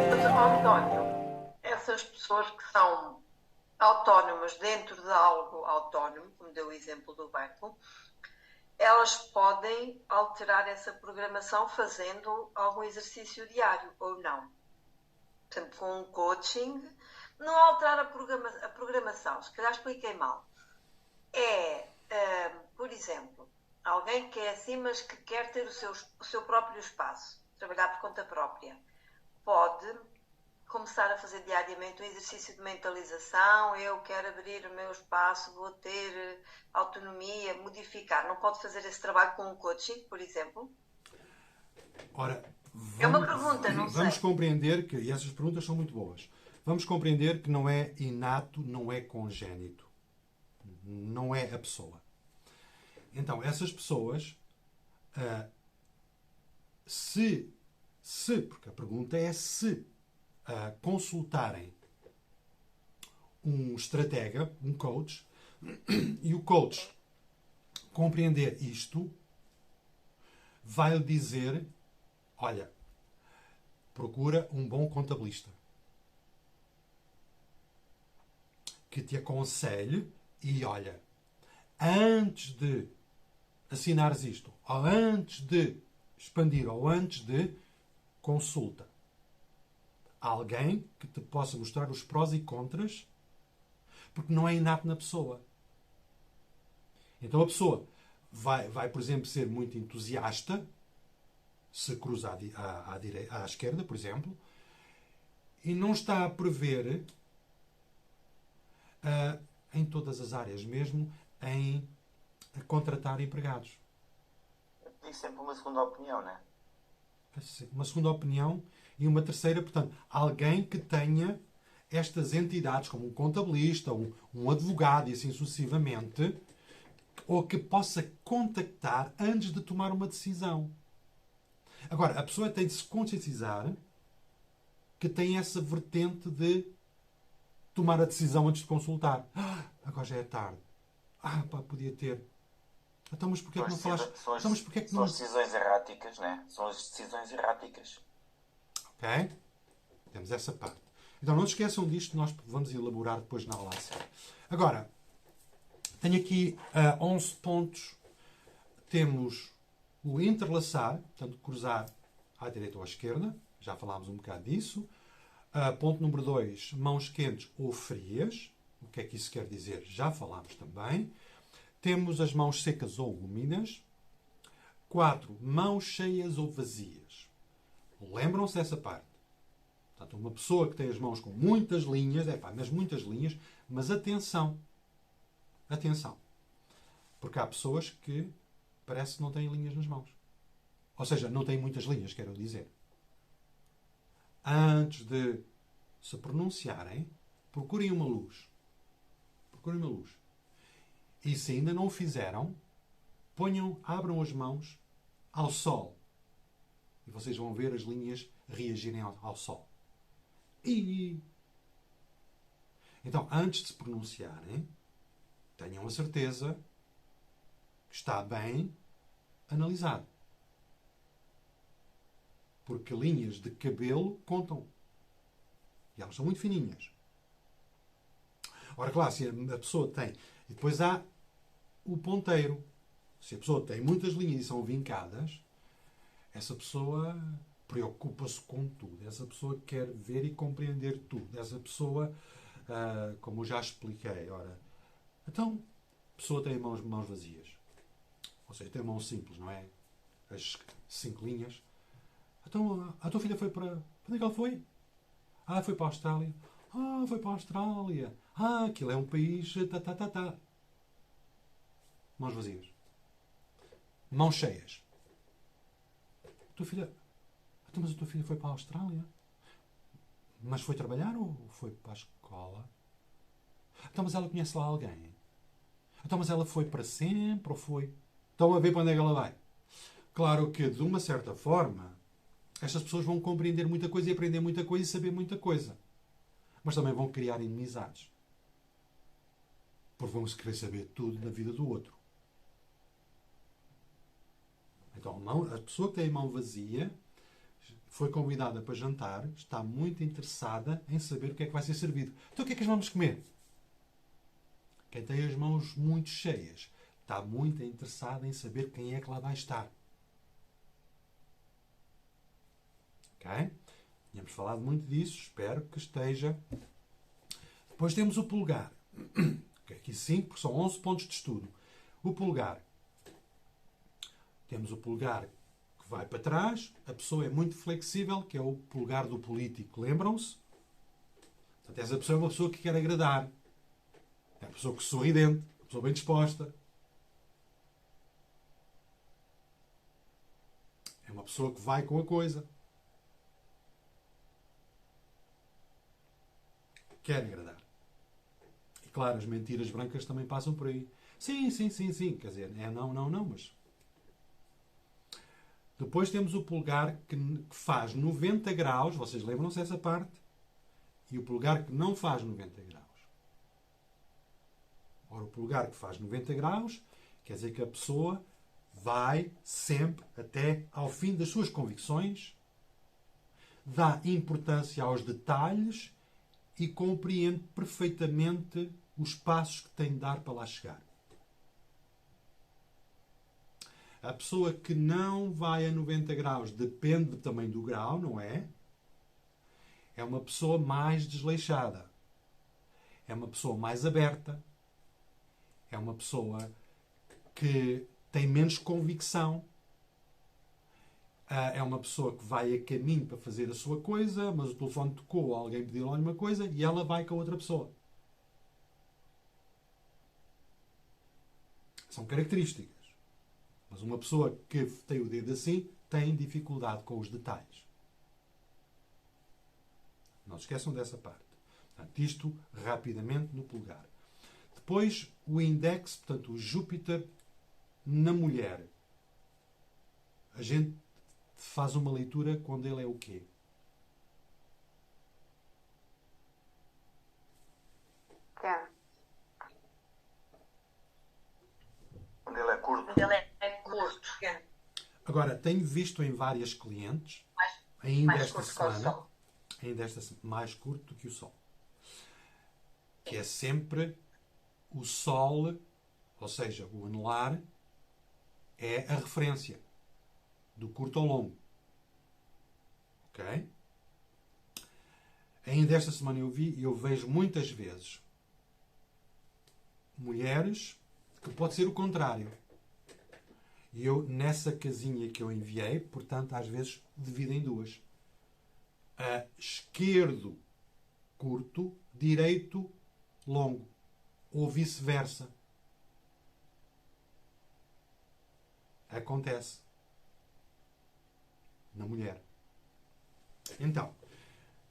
Mas, António, essas pessoas que são autónomas dentro de algo autónomo, como deu o exemplo do banco, elas podem alterar essa programação fazendo algum exercício diário ou não. Portanto, com um coaching, não alterar a programação, se calhar expliquei mal. Por exemplo, alguém que é assim, mas que quer ter o seu próprio espaço, trabalhar por conta própria, pode começar a fazer diariamente um exercício de mentalização. Eu quero abrir o meu espaço, vou ter autonomia, modificar. Não pode fazer esse trabalho com um coaching, por exemplo? Ora, É uma pergunta, não vamos sei. compreender que, e essas perguntas são muito boas, vamos compreender que não é inato, não é congénito. Não é a pessoa. Então, essas pessoas, ah, porque a pergunta é se consultarem um estratega, um coach, e o coach compreender isto, vai-lhe dizer, olha, procura um bom contabilista que te aconselhe e olha, antes de assinares isto, ou antes de expandir, ou antes de consulta alguém que te possa mostrar os prós e contras, porque não é inato na pessoa. Então a pessoa vai por exemplo, ser muito entusiasta, se cruzar à esquerda, por exemplo, e não está a prever em todas as áreas, mesmo em contratar empregados. Tem sempre uma segunda opinião, não é? Uma segunda opinião e uma terceira, portanto, alguém que tenha estas entidades, como um contabilista, um advogado e assim sucessivamente, ou que possa contactar antes de tomar uma decisão. Agora, a pessoa tem de se conscientizar que tem essa vertente de tomar a decisão antes de consultar. Agora já é tarde. Pá, podia ter. Então, mas porquê é que não falaste? Então, mas porquê é que São não... as decisões erráticas, não é? São as decisões erráticas. Ok? Temos essa parte. Então, não se esqueçam disto, nós vamos elaborar depois na aula a sério. Agora, tenho aqui 11 pontos. Temos o entrelaçar, portanto, cruzar à direita ou à esquerda. Já falámos um bocado disso. Ponto número 2, mãos quentes ou frias. O que é que isso quer dizer? Já falámos também. Temos as mãos secas ou úmidas. 4, mãos cheias ou vazias. Lembram-se dessa parte. Portanto, uma pessoa que tem as mãos com muitas linhas, mas muitas linhas, mas atenção. Atenção. Porque há pessoas que parece que não têm linhas nas mãos. Ou seja, não têm muitas linhas, quero dizer. Antes de se pronunciarem, procurem uma luz. Procurem uma luz. E se ainda não o fizeram, abram as mãos ao sol. E vocês vão ver as linhas reagirem ao sol. Então, antes de se pronunciarem, tenham a certeza que está bem analisado. Porque linhas de cabelo contam. E elas são muito fininhas. Ora, claro, se a pessoa tem... E depois há o ponteiro. Se a pessoa tem muitas linhas e são vincadas, essa pessoa preocupa-se com tudo. Essa pessoa quer ver e compreender tudo. Essa pessoa, como eu já expliquei, então, a pessoa tem mãos vazias. Ou seja, tem mãos simples, não é? As 5 linhas. Então, a tua filha foi para... Para onde é que ela foi? Foi para a Austrália. Foi para a Austrália. Aquilo é um país... Mãos vazias. Mãos cheias. A tua filha... Então, mas a tua filha foi para a Austrália? Mas foi trabalhar ou foi para a escola? Então, mas ela conhece lá alguém? Então, mas ela foi para sempre ou foi... Estão a ver para onde é que ela vai? Claro que, de uma certa forma, estas pessoas vão compreender muita coisa e aprender muita coisa e saber muita coisa. Mas também vão criar inimizades. Porque vão querer saber tudo da vida do outro. Então, a pessoa que tem a mão vazia foi convidada para jantar, está muito interessada em saber o que é que vai ser servido. Então, o que é que vamos comer? Quem tem as mãos muito cheias está muito interessado em saber quem é que lá vai estar. Ok? Tínhamos falado muito disso, espero que esteja. Depois temos o polegar. Aqui 5, porque são 11 pontos de estudo. O polegar. Temos o polegar que vai para trás. A pessoa é muito flexível, que é o polegar do político. Lembram-se? Portanto, essa pessoa é uma pessoa que quer agradar. É uma pessoa que sorridente, uma pessoa bem disposta. É uma pessoa que vai com a coisa. Quer agradar. E claro, as mentiras brancas também passam por aí. Sim, sim, sim, sim. Quer dizer, é não, não, não, mas... Depois temos o polegar que faz 90 graus. Vocês lembram-se dessa parte? E o polegar que não faz 90 graus. Ora, o polegar que faz 90 graus quer dizer que a pessoa vai sempre até ao fim das suas convicções, dá importância aos detalhes e compreende perfeitamente os passos que tem de dar para lá chegar. A pessoa que não vai a 90 graus, depende também do grau, não é? É uma pessoa mais desleixada. É uma pessoa mais aberta. É uma pessoa que tem menos convicção. É uma pessoa que vai a caminho para fazer a sua coisa, mas o telefone tocou, alguém pediu alguma coisa e ela vai com a outra pessoa. São características. Mas uma pessoa que tem o dedo assim tem dificuldade com os detalhes. Não se esqueçam dessa parte. Portanto, isto rapidamente no polegar. Depois o index, portanto o Júpiter na mulher. A gente faz uma leitura quando ele é o quê? Quando ele é curto. Ele é curto. Agora, tenho visto em várias clientes, Mais curto que o Sol. ainda esta semana, mais curto do que o Sol. Que é sempre o Sol, ou seja, o anelar, é a referência do curto ao longo. Ok? Ainda esta semana eu vejo muitas vezes mulheres que pode ser o contrário. E eu, nessa casinha que eu enviei, portanto, às vezes divido em duas. Esquerdo, curto, direito, longo. Ou vice-versa. Acontece. Na mulher. Então,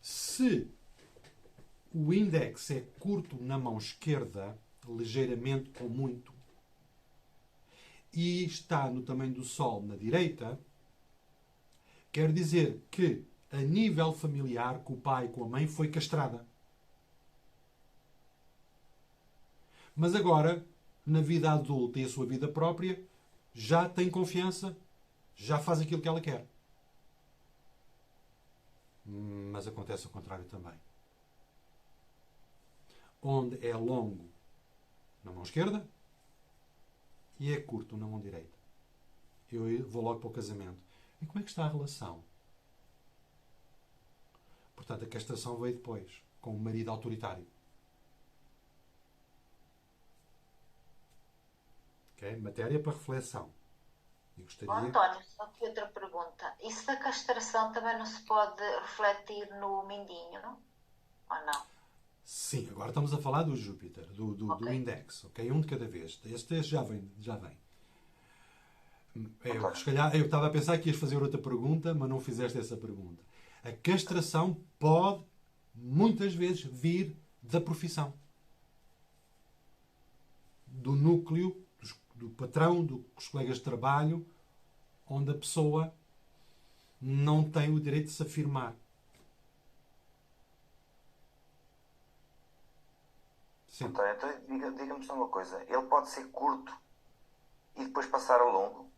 se o índex é curto na mão esquerda, ligeiramente ou muito, e está no tamanho do Sol na direita, quer dizer que, a nível familiar, com o pai e com a mãe, foi castrada. Mas agora, na vida adulta e a sua vida própria, já tem confiança, já faz aquilo que ela quer. Mas acontece o contrário também. Onde é longo na mão esquerda e é curto na mão direita. Eu vou logo para o casamento. E como é que está a relação? Portanto, a castração veio depois, com o marido autoritário. Okay? Matéria para reflexão. Eu gostaria... António, só que outra pergunta. Isso da castração também não se pode refletir no mindinho, não? Ou não? Sim, agora estamos a falar do Júpiter, do Ok. index. Okay? Um de cada vez. Este já vem. Se calhar, eu estava a pensar que ias fazer outra pergunta, mas não fizeste essa pergunta. A castração pode, muitas vezes, vir da profissão. Do núcleo, do patrão, dos colegas de trabalho, onde a pessoa não tem o direito de se afirmar. Sim. Então, diga-me só uma coisa. Ele pode ser curto e depois passar ao longo?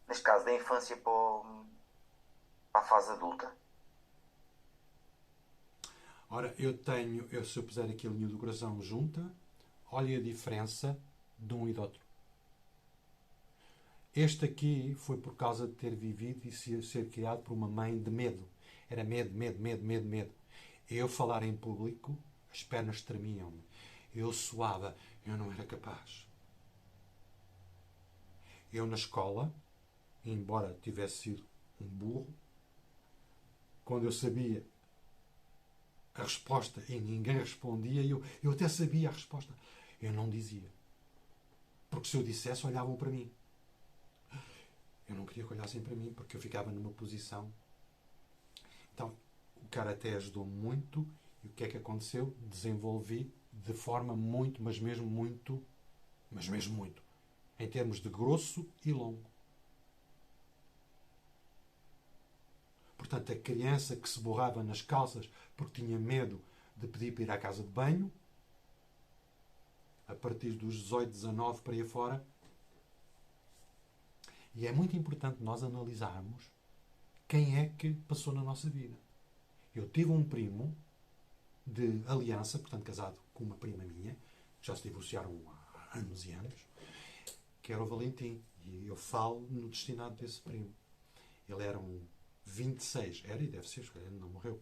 neste caso, da infância para a fase adulta? Ora, se eu puser aqui a linha do coração junta, olha a diferença de um e do outro. Este aqui foi por causa de ter vivido e ser criado por uma mãe de medo. Era medo, medo, medo, medo, medo. Eu falar em público, as pernas tremiam-me. Eu suava, eu não era capaz. Eu na escola, embora tivesse sido um burro, quando eu sabia a resposta e ninguém respondia, eu até sabia a resposta, eu não dizia. Porque se eu dissesse, olhavam para mim. Eu não queria que olhassem para mim, porque eu ficava numa posição. Então, o karaté ajudou muito. E o que é que aconteceu? Desenvolvi de forma muito, mas mesmo muito, em termos de grosso e longo. Portanto, a criança que se borrava nas calças porque tinha medo de pedir para ir à casa de banho, a partir dos 18, 19 para aí fora. E é muito importante nós analisarmos quem é que passou na nossa vida. Eu tive um primo de aliança, portanto casado com uma prima minha, que já se divorciaram há anos e anos, que era o Valentim. E eu falo no destinado desse primo. Ele era um 26, era e deve ser, ele não morreu,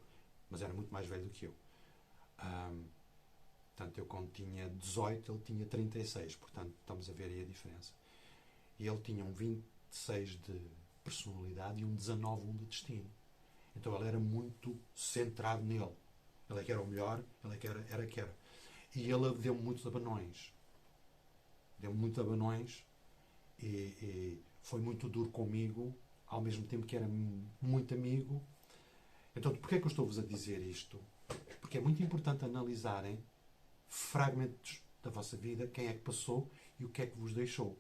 mas era muito mais velho do que eu. Portanto, eu quando tinha 18, ele tinha 36, portanto, estamos a ver aí a diferença. E ele tinha um 26 de personalidade e um 19, um de destino. Então ele era muito centrado nele. Ele é que era o melhor, ele é que era que era. E ele deu-me muitos abanões. Deu-me muitos abanões e foi muito duro comigo, ao mesmo tempo que era muito amigo. Então, porquê é que eu estou-vos a dizer isto? Porque é muito importante analisarem fragmentos da vossa vida, quem é que passou e o que é que vos deixou.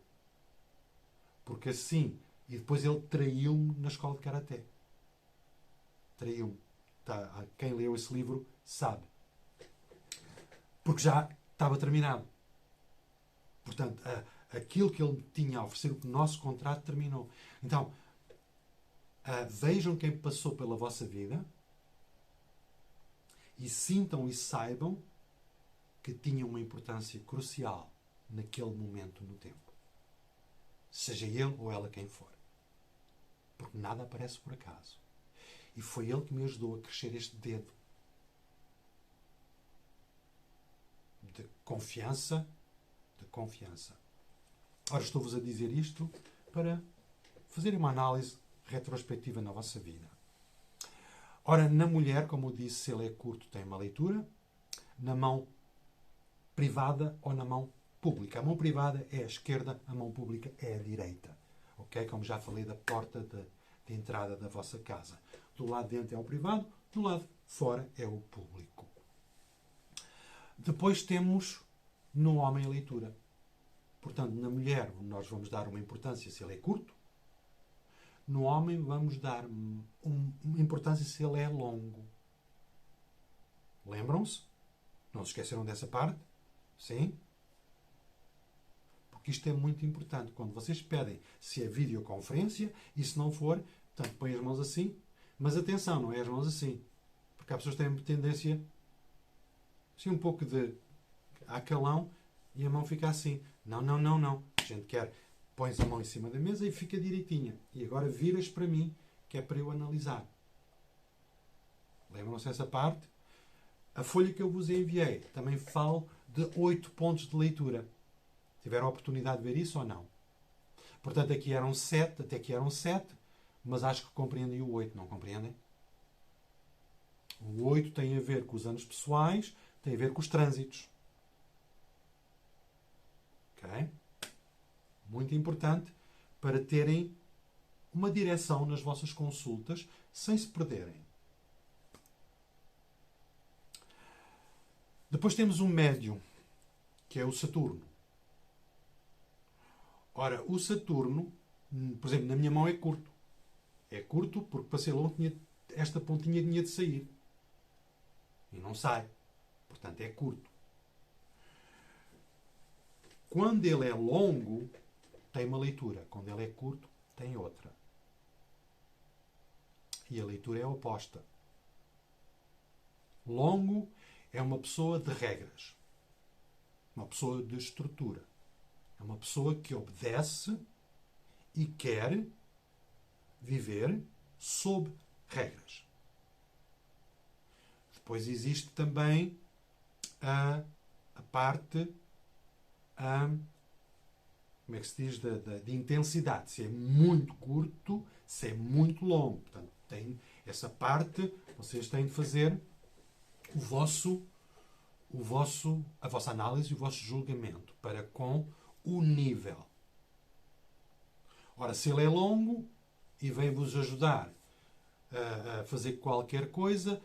Porque assim, e depois ele traiu-me na escola de karaté. Traiu-me. Tá, quem leu esse livro sabe. Porque já estava terminado. Portanto, aquilo que ele tinha a oferecer, o nosso contrato terminou. Então, vejam quem passou pela vossa vida e sintam e saibam que tinha uma importância crucial naquele momento no tempo. Seja ele ou ela quem for. Porque nada aparece por acaso. E foi ele que me ajudou a crescer este dedo de confiança, Ora, estou-vos a dizer isto para fazer uma análise retrospectiva na vossa vida. Ora, na mulher, como eu disse, se ele é curto, tem uma leitura. Na mão privada ou na mão pública. A mão privada é a esquerda, a mão pública é a direita. Ok? Como já falei da porta de entrada da vossa casa. Do lado de dentro é o privado, do lado de fora é o público. Depois temos no homem a leitura. Portanto, na mulher nós vamos dar uma importância se ele é curto. No homem vamos dar uma importância se ele é longo. Lembram-se? Não se esqueceram dessa parte? Sim? Porque isto é muito importante. Quando vocês pedem se é videoconferência e se não for, portanto, põem as mãos assim. Mas atenção, não é as mãos assim. Porque há pessoas que têm tendência assim um pouco de acalão e a mão fica assim. Não, não, não, não. A gente quer, pões a mão em cima da mesa e fica direitinha. E agora viras para mim, que é para eu analisar. Lembram-se dessa parte? A folha que eu vos enviei também falo de 8 pontos de leitura. Tiveram a oportunidade de ver isso ou não? Portanto, aqui eram 7, até aqui eram 7, mas acho que compreendem o 8, não compreendem? O 8 tem a ver com os anos pessoais, tem a ver com os trânsitos. Ok? Muito importante para terem uma direção nas vossas consultas sem se perderem. Depois temos um médium, que é o Saturno. Ora, o Saturno, por exemplo, na minha mão é curto. É curto porque para ser longo esta pontinha tinha de sair. E não sai. Portanto, é curto. Quando ele é longo, tem uma leitura. Quando ele é curto, tem outra. E a leitura é oposta. Longo é uma pessoa de regras. Uma pessoa de estrutura. É uma pessoa que obedece e quer viver sob regras. Depois existe também a parte, como é que se diz, de intensidade. Se é muito curto, se é muito longo. Portanto, tem essa parte, vocês têm de fazer a vossa análise e o vosso julgamento para com o nível. Ora, se ele é longo e vem-vos ajudar a fazer qualquer coisa,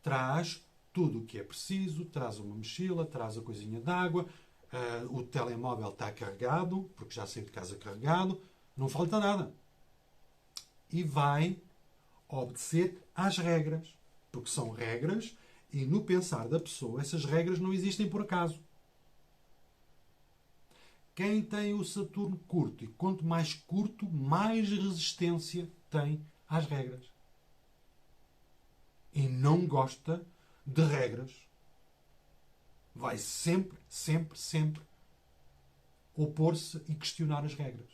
traz tudo o que é preciso, traz uma mochila, traz a coisinha de água, o telemóvel está carregado, porque já saiu de casa carregado, não falta nada. E vai obedecer às regras, porque são regras e no pensar da pessoa essas regras não existem por acaso. Quem tem o Saturno curto, e quanto mais curto, mais resistência tem às regras. E não gosta de regras. Vai sempre, sempre, sempre opor-se e questionar as regras.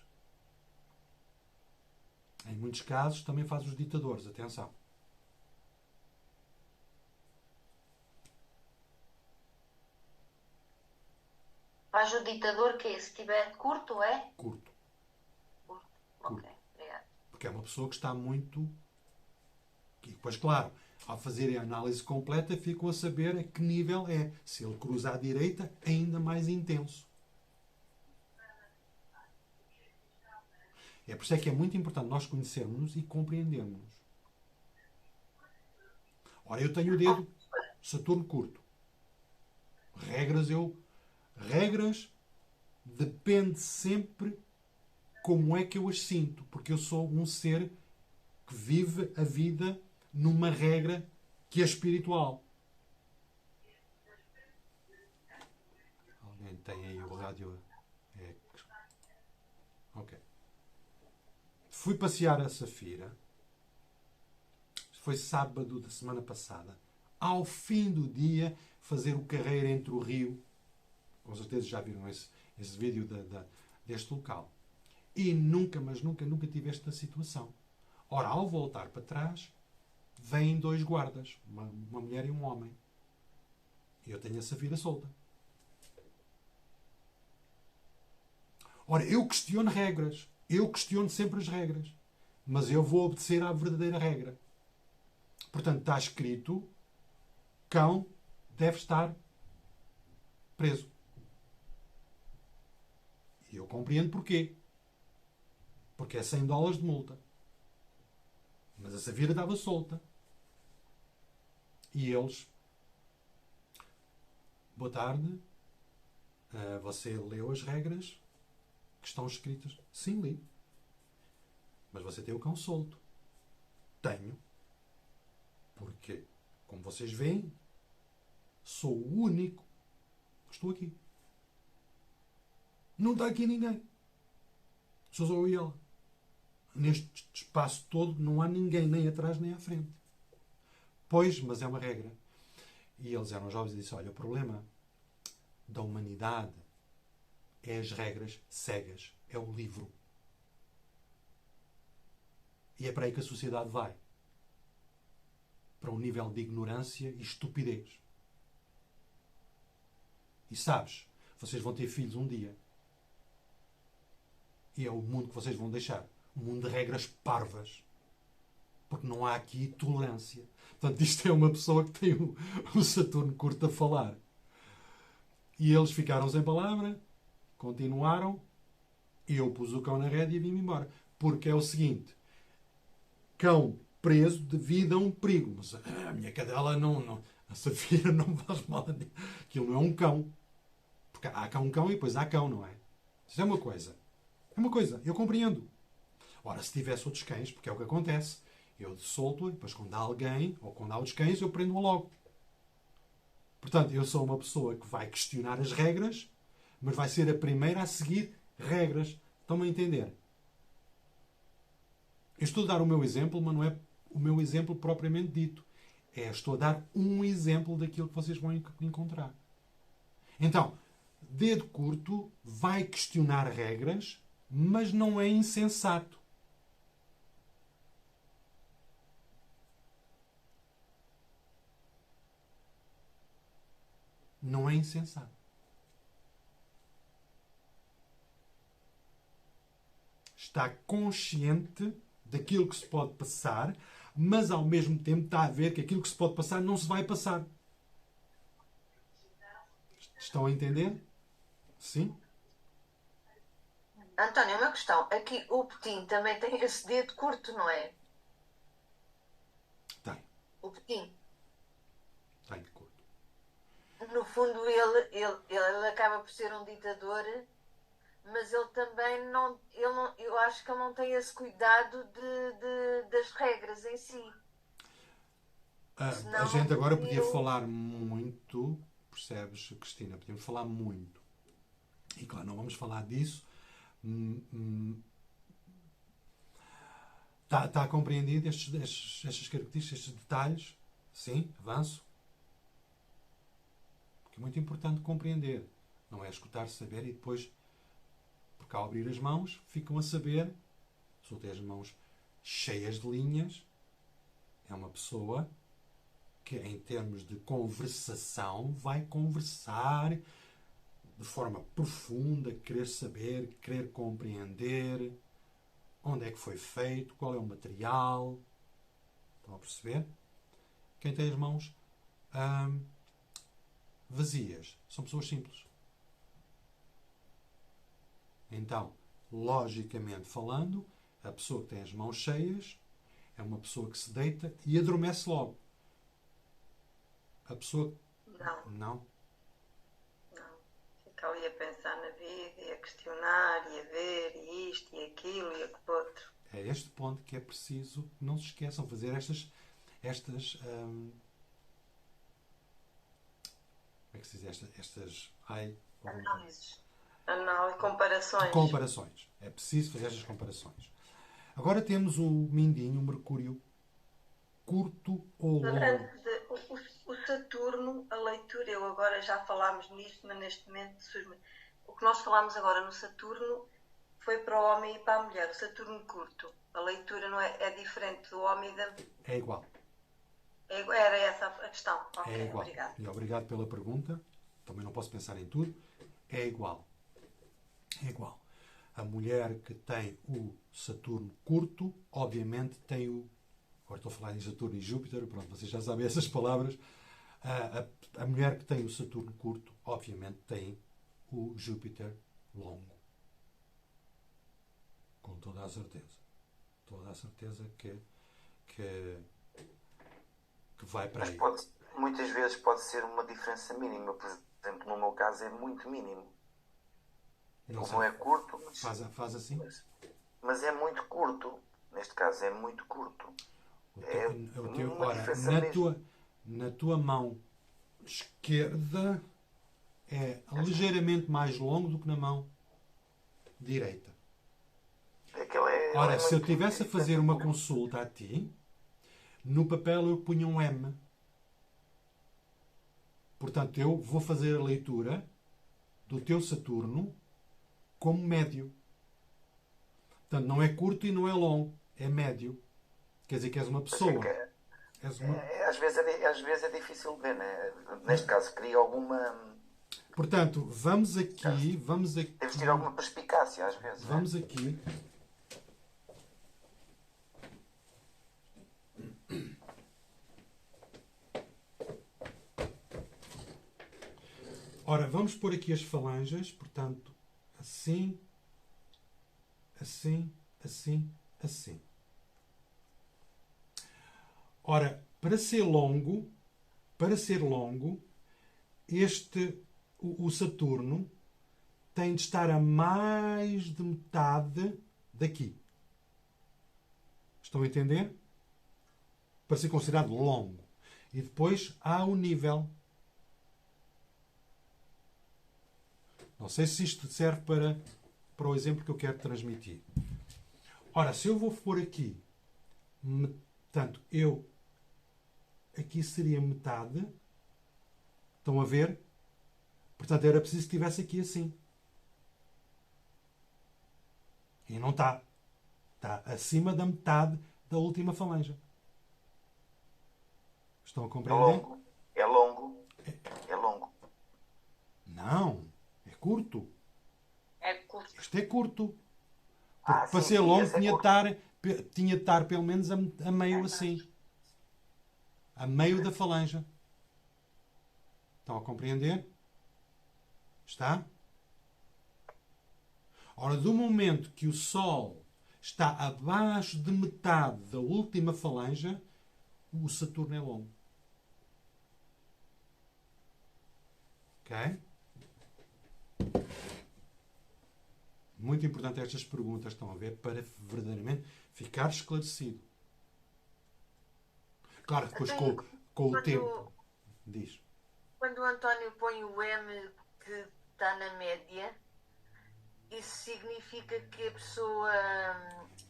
Em muitos casos também faz os ditadores, atenção. Faz o ditador que se tiver curto, é? Curto. Curto. Curto. Ok, obrigado. Porque é uma pessoa que está muito... E depois, claro, ao fazerem a análise completa, ficam a saber a que nível é. Se ele cruza à direita, ainda mais intenso. É por isso é que é muito importante nós conhecermos-nos e compreendermos-nos. Ora, eu tenho o dedo Saturno curto. Regras depende sempre como é que eu as sinto. Porque eu sou um ser que vive a vida numa regra que é espiritual. Alguém tem aí o rádio? Ok. Fui passear a Safira. Foi sábado da semana passada. Ao fim do dia, fazer o carreiro entre o rio. Com certeza já viram esse vídeo deste local. E nunca, mas nunca tive esta situação. Ora, ao voltar para trás, vêm dois guardas. Uma mulher e um homem. E eu tenho a Safira solta. Ora, eu questiono regras. Eu questiono sempre as regras. Mas eu vou obedecer à verdadeira regra. Portanto, está escrito: cão deve estar preso. E eu compreendo porquê. Porque é $100 de multa. Mas a Safira estava solta. E eles... Boa tarde. Você leu as regras que estão escritas? Sim, li. Mas você tem o cão solto. Tenho. Porque, como vocês veem, sou o único que estou aqui. Não está aqui ninguém. Sou só eu e ela. Neste espaço todo não há ninguém, nem atrás nem à frente. Pois, mas é uma regra. E eles eram jovens e disseram: olha, o problema da humanidade é as regras cegas. É o livro. E é para aí que a sociedade vai. Para um nível de ignorância e estupidez. E sabes, vocês vão ter filhos um dia. E é o mundo que vocês vão deixar. Um mundo de regras parvas. Porque não há aqui tolerância. Portanto, isto é uma pessoa que tem o Saturno curto a falar. E eles ficaram sem palavra, continuaram, e eu pus o cão na rédea e vim-me embora. Porque é o seguinte: cão preso devido a um perigo. Mas a minha cadela não a Safira não faz mal a ninguém. Aquilo não é um cão. Porque há cá um cão e depois há cão, não é? Isso é uma coisa. É uma coisa, eu compreendo. Ora, se tivesse outros cães, porque é o que acontece, eu solto e depois quando há alguém, ou quando há outros cães, eu prendo-o logo. Portanto, eu sou uma pessoa que vai questionar as regras, mas vai ser a primeira a seguir regras. Estão-me a entender? Eu estou a dar o meu exemplo, mas não é o meu exemplo propriamente dito. Estou a dar um exemplo daquilo que vocês vão encontrar. Então, dedo curto vai questionar regras, mas não é insensato. Não é insensato. Está consciente daquilo que se pode passar, mas ao mesmo tempo está a ver que aquilo que se pode passar não se vai passar. Estão a entender? Sim? António, uma questão. Aqui o Putin também tem esse dedo curto, não é? Tem. O Putin. Tem de curto. No fundo, ele acaba por ser um ditador, mas ele também não, eu acho que ele não tem esse cuidado das regras em si. A Senão gente não agora podia podia- falar muito, percebes, Cristina? Podíamos falar muito. E claro, não vamos falar disso. Está compreendido estas características, estes detalhes? Sim? Avanço? Porque é muito importante compreender. Não é escutar, saber e depois, porque ao abrir as mãos, ficam a saber. Se eu tenho as mãos cheias de linhas, é uma pessoa que, em termos de conversação, vai conversar de forma profunda, querer saber, querer compreender onde é que foi feito, qual é o material. Estão a perceber? Quem tem as mãos vazias são pessoas simples. Então, logicamente falando, a pessoa que tem as mãos cheias é uma pessoa que se deita e adormece logo. A pessoa... Não, Não? não. Fica ali a pensar na vida, e a questionar, e a ver, e isto, e aquilo, e aquilo outro. É este ponto que é preciso que não se esqueçam fazer estas como é que se diz? Análises. Análise, comparações. Comparações. É preciso fazer estas comparações. Agora temos o mindinho, o Mercúrio, curto ou longo. Antes o Saturno, a leitura, eu agora já falámos nisto, mas neste momento o que nós falámos agora no Saturno foi para o homem e para a mulher. O Saturno curto, a leitura não é diferente do homem e da... É igual. Era essa a questão. Ok, É igual. obrigada. E obrigado pela pergunta. Também não posso pensar em tudo. É igual. É igual. A mulher que tem o Saturno curto, obviamente tem o... Agora estou a falar em Saturno e Júpiter, pronto, vocês já sabem essas palavras. A mulher que tem o Saturno curto, obviamente tem o Júpiter longo. Com toda a certeza. Toda a certeza que vai para aí. Muitas vezes pode ser uma diferença mínima. Por exemplo, no meu caso é muito mínimo. Não é curto, mas, Faz assim? mas é muito curto. Neste caso é muito curto. Uma Ora, diferença mesmo. na tua mão esquerda é ligeiramente mais longo do que na mão direita. Ora, se eu tivesse a fazer uma consulta a ti, no papel eu punha um M. Portanto, eu vou fazer a leitura do teu Saturno como médio. Portanto, não é curto e não é longo. É médio. Quer dizer que és uma pessoa. Às vezes é difícil de ver, né? Neste caso, queria alguma... Portanto, vamos aqui... Deves ter alguma perspicácia, às vezes. Vamos aqui... Ora, vamos pôr aqui as falanges, portanto, assim, assim, assim, assim. Ora, para ser longo, o Saturno tem de estar a mais de metade daqui. Estão a entender? Para ser considerado longo. E depois há o nível. Não sei se isto serve para o exemplo que eu quero transmitir. Ora, se eu vou pôr aqui Portanto, eu aqui seria metade. Estão a ver? Portanto, era preciso que estivesse aqui assim. E não está. Está acima da metade da última falange. Estão a É compreender? longo. É longo. É longo. Não. É curto. É curto. Isto é curto. Porque Ah, para sim, ser sim, longo esse é tinha de curto. estar pelo menos a meio assim. A meio da falange. Estão a compreender? Está? Ora, do momento que o Sol está abaixo de metade da última falange, o Saturno é longo. Ok? Muito importante estas perguntas, estão a ver, para verdadeiramente ficar esclarecido. Claro, depois com o tempo. Diz. Quando o António põe o M que está na média, isso significa que a pessoa,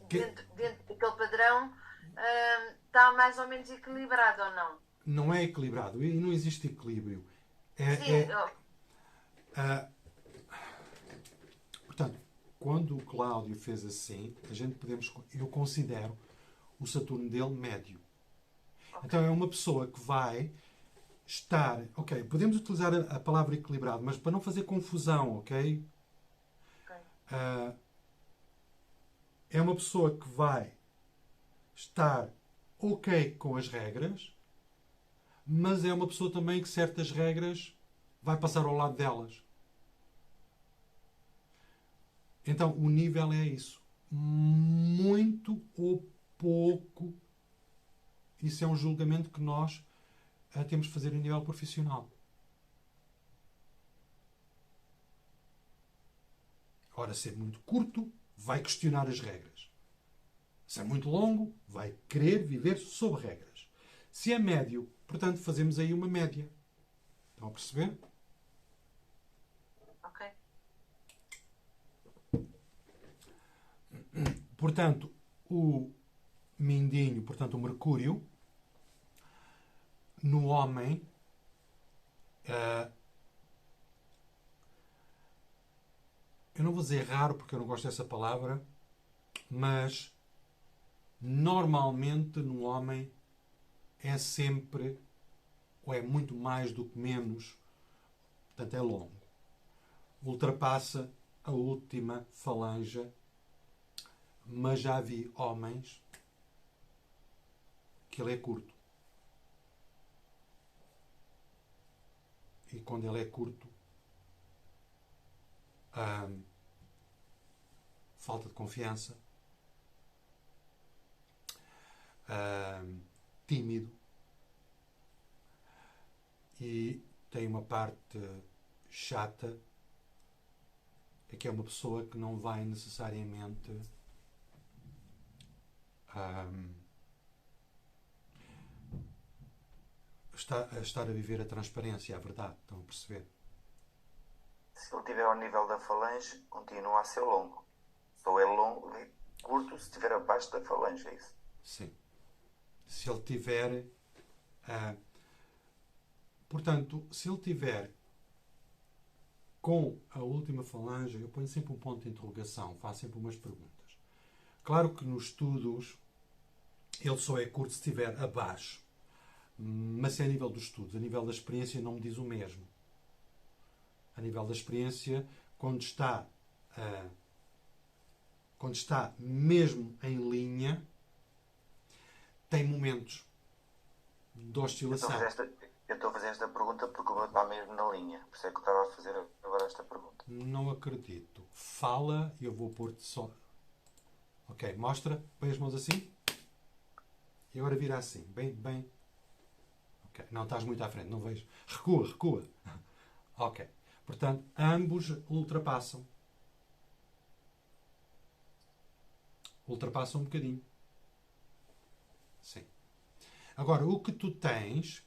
dentro daquele padrão, está mais ou menos equilibrada ou não? Não é equilibrado. E não existe equilíbrio. Sim, Portanto, quando o Cláudio fez assim, eu considero o Saturno dele médio. Então é uma pessoa que vai estar... Ok, podemos utilizar a palavra equilibrado, mas para não fazer confusão, ok? É uma pessoa que vai estar ok com as regras, mas é uma pessoa também que certas regras vai passar ao lado delas. Então, o nível é isso. Muito ou pouco. Isso é um julgamento que nós temos de fazer a nível profissional. Ora, se é muito curto, vai questionar as regras. Se é muito longo, vai querer viver sob regras. Se é médio, portanto, fazemos aí uma média. Estão a perceber? ok. Portanto, o mindinho, portanto, o Mercúrio, no homem, eu não vou dizer raro porque eu não gosto dessa palavra, mas normalmente no homem é sempre, ou é muito mais do que menos, portanto é longo. Ultrapassa a última falange, mas já vi homens que ele é curto. E quando ele é curto, falta de confiança, tímido, e tem uma parte chata, é que é uma pessoa que não vai necessariamente estar a viver a transparência, a verdade. Estão a perceber? Se ele estiver ao nível da falange, continua a ser longo. Só é longo, é curto se estiver abaixo da falange, é isso? Sim. Se ele tiver... portanto, se ele tiver com a última falange, eu ponho sempre um ponto de interrogação, faço sempre umas perguntas. Claro que nos estudos ele só é curto se estiver abaixo. Mas é a nível dos estudos. A nível da experiência não me diz o mesmo. A nível da experiência, quando está mesmo em linha, tem momentos de oscilação. Eu estou a fazer esta pergunta porque o meu está mesmo na linha. Por isso é que eu estava a fazer agora esta pergunta. Não acredito. Fala e eu vou pôr-te só. Ok, mostra. Põe as mãos assim. E agora vira assim. Bem. Ok, não estás muito à frente, não vejo. Recua. Ok. Portanto, ambos ultrapassam. Ultrapassam um bocadinho. Sim. Agora, o que tu tens,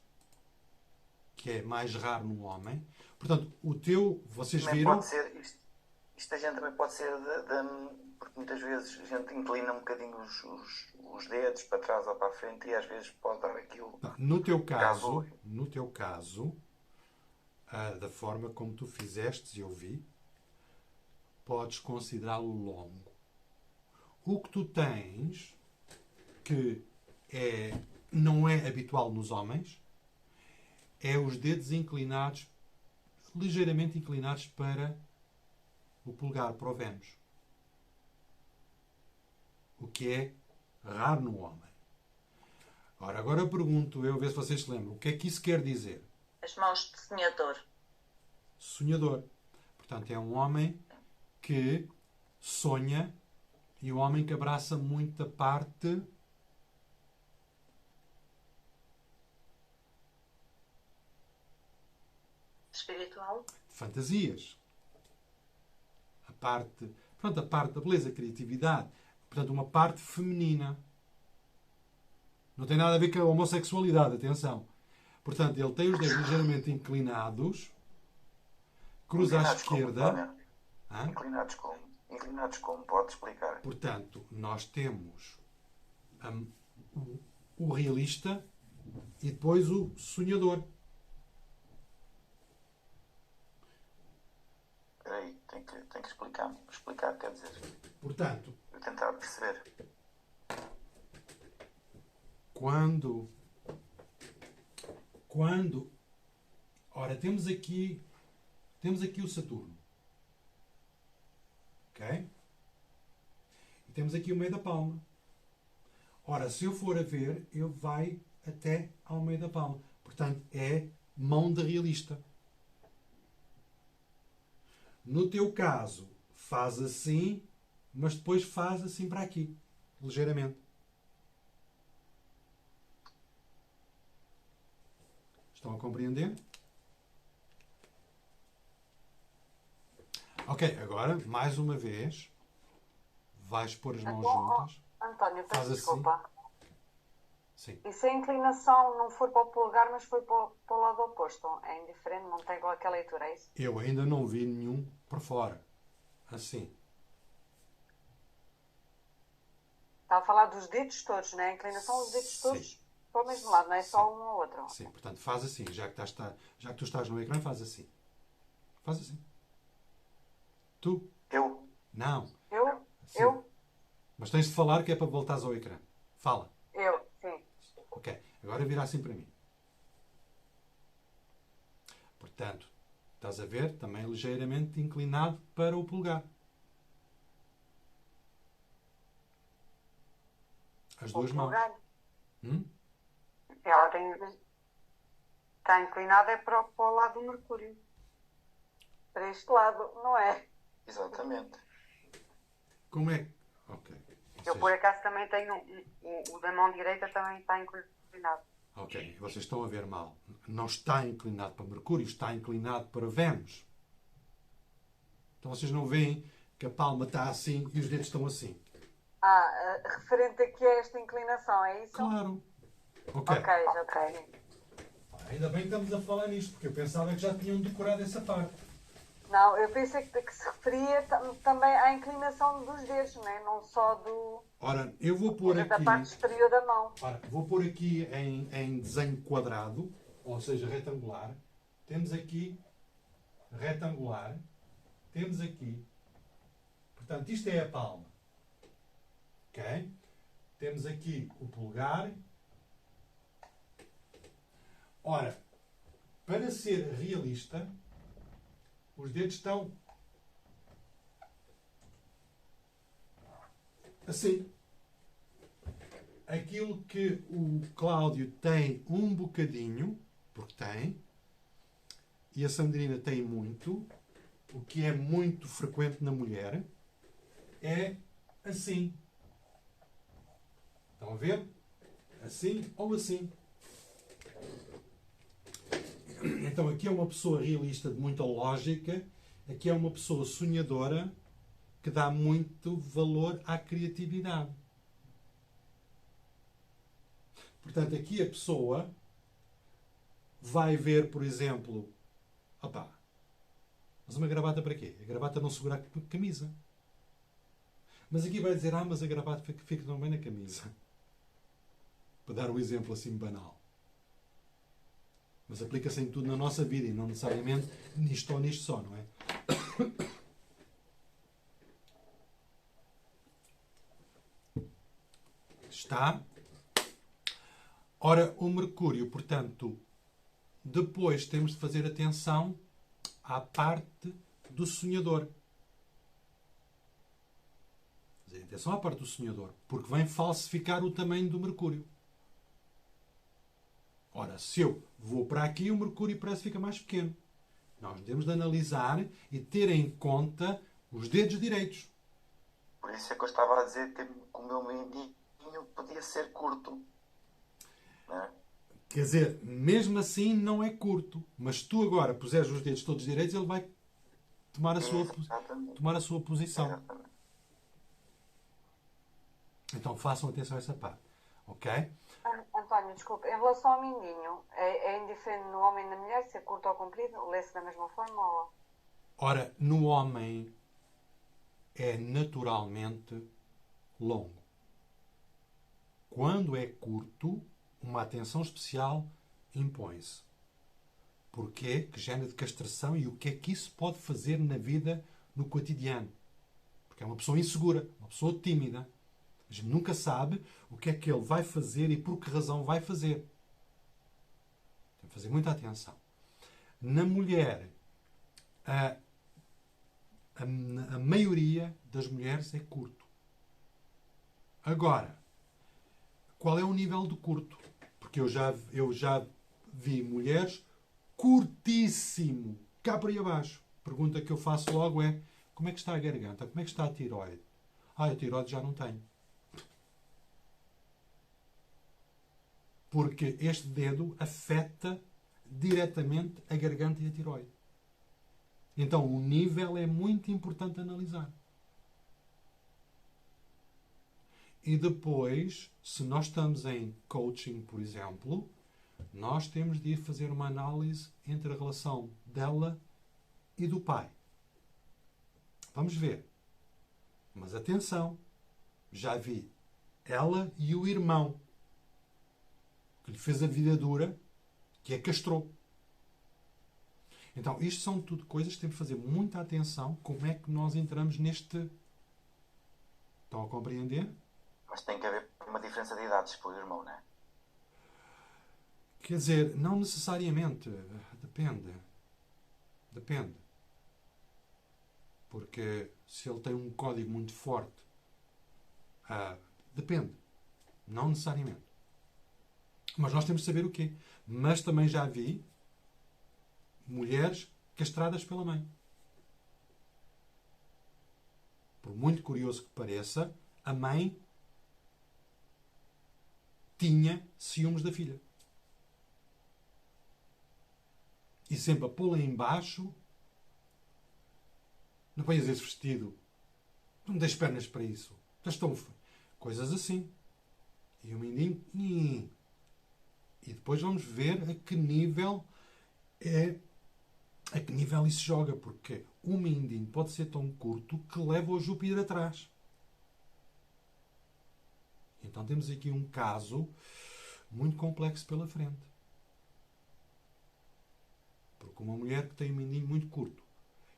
que é mais raro no homem, portanto, o teu, vocês Também viram... pode ser, isto Isto a gente também pode ser porque muitas vezes a gente inclina um bocadinho os dedos para trás ou para a frente e às vezes pode dar aquilo. No teu caso, da forma como tu fizeste e eu vi, podes considerá-lo longo. O que tu tens, que não é habitual nos homens, é os dedos inclinados, ligeiramente inclinados para o polegar, para o Vênus. O que é raro no homem. Agora pergunto eu, a ver se vocês se lembram, o que é que isso quer dizer? As mãos de sonhador. Sonhador. Portanto, é um homem que sonha e um homem que abraça muita parte Espiritual. de fantasias. A parte da beleza, a criatividade. Portanto, uma parte feminina. Não tem nada a ver com a homossexualidade, atenção. Portanto, ele tem os dedos ligeiramente inclinados, cruza à esquerda. Inclinados como? Pode explicar. Portanto, nós temos o realista e depois o sonhador. Espera aí, tem que explicar. Explicar quer dizer. Portanto, Vou tentar perceber. Quando. Ora, temos aqui o Saturno. Ok? E temos aqui o meio da palma. Ora, se eu for a ver, ele vai até ao meio da palma. Portanto, é mão de realista. No teu caso, faz assim, mas depois faz assim para aqui. Ligeiramente. Estão a compreender? Ok, agora, mais uma vez, vais pôr as mãos juntas. António, Faz peço assim. desculpa. Sim. E se a inclinação não for para o polegar, mas foi para o lado oposto? É indiferente, não tem qualquer leitura, é isso? Eu ainda não vi nenhum por fora. Assim. Está a falar dos dedos todos, não é? A inclinação dos dedos todos Sim. para o mesmo lado, não é só um ou outro. Sim, portanto, faz assim. Já que tu estás no ecrã, faz assim. Faz assim. Tu? Eu? Não. Eu? Sim. Mas tens de falar que é para voltares ao ecrã. Fala. Sim. Ok. Agora vira assim para mim. Portanto, estás a ver? Também ligeiramente inclinado para o polegar. As duas mãos. Polegar. Hum? Ela está inclinada é para o lado do Mercúrio. Para este lado, não é? Exatamente. Como é? Ok. Eu, por acaso, também tenho o da mão direita também está inclinado. Ok, vocês estão a ver mal. Não está inclinado para Mercúrio, está inclinado para Vênus. Então vocês não veem que a palma está assim e os dedos estão assim. Referente aqui a esta inclinação, é isso? Claro. Ok. Ok. Ainda bem que estamos a falar nisto, porque eu pensava que já tinham decorado essa parte. Não, eu pensei que se referia também à inclinação dos dedos, não é? Não só Ora, eu vou pôr da aqui... parte exterior da mão. Ora, vou pôr aqui em desenho quadrado, ou seja, retangular. Temos aqui retangular. Temos aqui... Portanto, isto é a palma. Ok? Temos aqui o polegar. Ora, para ser realista, os dedos estão assim. Aquilo que o Cláudio tem um bocadinho, porque tem, e a Sandrina tem muito, o que é muito frequente na mulher, é assim. Estão a ver? Assim ou assim. Então aqui é uma pessoa realista de muita lógica, aqui é uma pessoa sonhadora que dá muito valor à criatividade. Portanto, aqui a pessoa vai ver, por exemplo, Mas uma gravata para quê? A gravata não segura a camisa. Mas aqui vai dizer, mas a gravata fica tão bem na camisa. Para dar um exemplo assim banal. Mas aplica-se em tudo na nossa vida e não necessariamente nisto ou nisto só, não é? Está. Ora, o Mercúrio, portanto, depois temos de fazer atenção à parte do sonhador. Atenção à parte do sonhador, porque vem falsificar o tamanho do Mercúrio. Ora, se eu vou para aqui, o Mercúrio parece que fica mais pequeno. Nós temos de analisar e ter em conta os dedos direitos. Por isso é que eu estava a dizer que o meu mindinho podia ser curto. Não é? Quer dizer, mesmo assim não é curto. Mas se tu agora puseres os dedos todos direitos, ele vai tomar a sua posição. Exatamente. Então façam atenção a essa parte. Ok? António, desculpa, em relação ao mindinho, é indiferente no homem e na mulher, se é curto ou comprido? Lê-se da mesma forma? Ou... Ora, no homem é naturalmente longo. Quando é curto, uma atenção especial impõe-se. Porquê? Que género de castração e o que é que isso pode fazer na vida no cotidiano? Porque é uma pessoa insegura, uma pessoa tímida. A gente nunca sabe o que é que ele vai fazer e por que razão vai fazer. Tem que fazer muita atenção. Na mulher, a maioria das mulheres é curto. Agora, qual é o nível de curto? Porque eu já vi mulheres curtíssimo, cá para aí abaixo. Pergunta que eu faço logo é: como é que está a garganta? Como é que está a tiroide? A tiroide já não tenho. Porque este dedo afeta diretamente a garganta e a tiroide. Então o nível é muito importante analisar. E depois, se nós estamos em coaching, por exemplo, nós temos de ir fazer uma análise entre a relação dela e do pai. Vamos ver. Mas atenção, já vi ela e o irmão que lhe fez a vida dura, que a castrou. Então, isto são tudo coisas que temos de fazer muita atenção como é que nós entramos neste... Estão a compreender? Mas tem que haver uma diferença de idades para o irmão, não é? Quer dizer, não necessariamente. Depende. Depende. Porque se ele tem um código muito forte, depende. Não necessariamente. Mas nós temos de saber o quê. Mas também já vi mulheres castradas pela mãe. Por muito curioso que pareça, a mãe tinha ciúmes da filha. E sempre a pô-la em baixo. Não ponhas esse vestido. Não me des pernas para isso. Estás tão... Coisas assim. E o mindinho... E depois vamos ver a que nível isso joga. Porque o mindinho pode ser tão curto que leva o Júpiter atrás. Então temos aqui um caso muito complexo pela frente. Porque uma mulher que tem um mindinho muito curto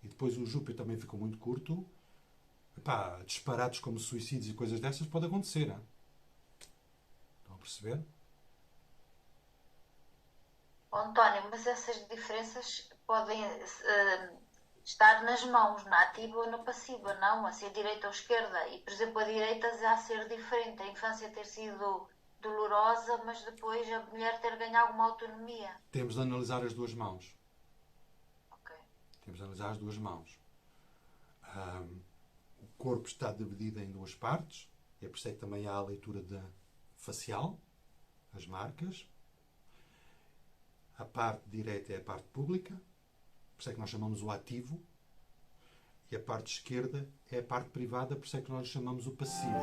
e depois o Júpiter também ficou muito curto, disparados como suicídios e coisas dessas pode acontecer. Hein? Estão a perceber? António, mas essas diferenças podem estar nas mãos, na ativa ou na passiva, não? A ser direita ou esquerda. E, por exemplo, a direita já ser diferente. A infância ter sido dolorosa, mas depois a mulher ter ganho alguma autonomia. Temos de analisar as duas mãos. Ok. Temos de analisar as duas mãos. O corpo está dividido em duas partes. É por isso que também há a leitura facial, as marcas. A parte direita é a parte pública. Por isso é que nós chamamos o ativo. E a parte esquerda é a parte privada. Por isso é que nós chamamos o passivo.